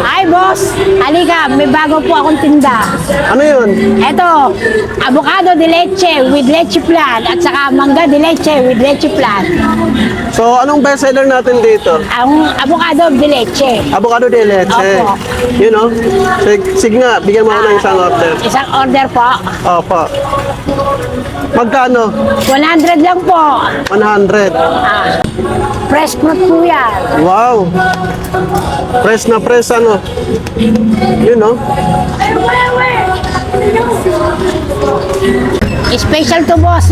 Ay, boss. Halika, may bago po akong tinda. Ano yun? Ito, avocado de leche with leche flan at saka mangga de leche with leche flan. So, anong bestseller natin dito? Ang avocado de leche. Avocado de leche. Opo. You know? Sige nga, bigyan mo ako ng isang order. Isang order po. Opo. Magkano? 100 lang po. 100. Fresh fruit po yan. Wow. Press na press, ano? You know? Special to, boss.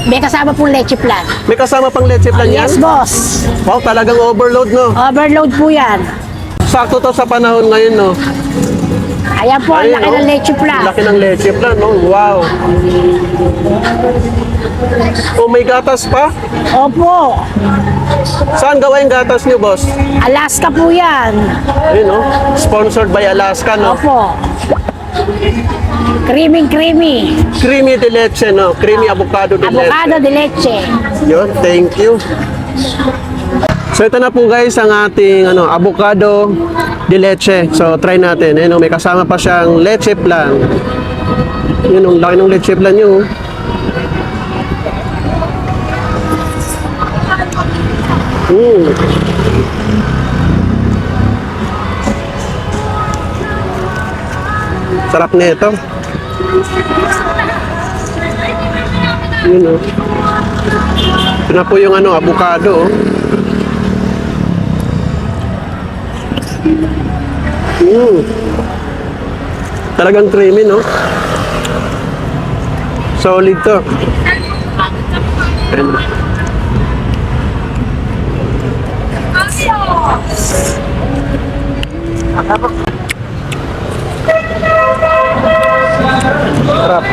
May kasama pong leche flan. May kasama pang leche plan yan? Yes, boss. Wow, talagang overload, no? Overload po yan. Sakto to sa panahon ngayon, no? Ayan po, ang Ayun, laki no? ng leche flan. Laki ng leche plan, no? Wow. Oh, may gatas pa? Opo. Saan gawa yung gatas niyo, boss? Alaska po yan. Yun, no? Sponsored by Alaska, no? Opo. Creamy. Creamy de leche, no? Creamy avocado de leche. Avocado de leche. Yun, thank you. So ito na po guys ang ating avocado de leche. So try natin. Ayun, may kasama pa siyang leche plan. Yun, ang laki ng leche plan nyo. Sarap nito. Yun, oh. Ito na po yung avocado. Talagang creamy, no? Solid to. Ayan. Sarap.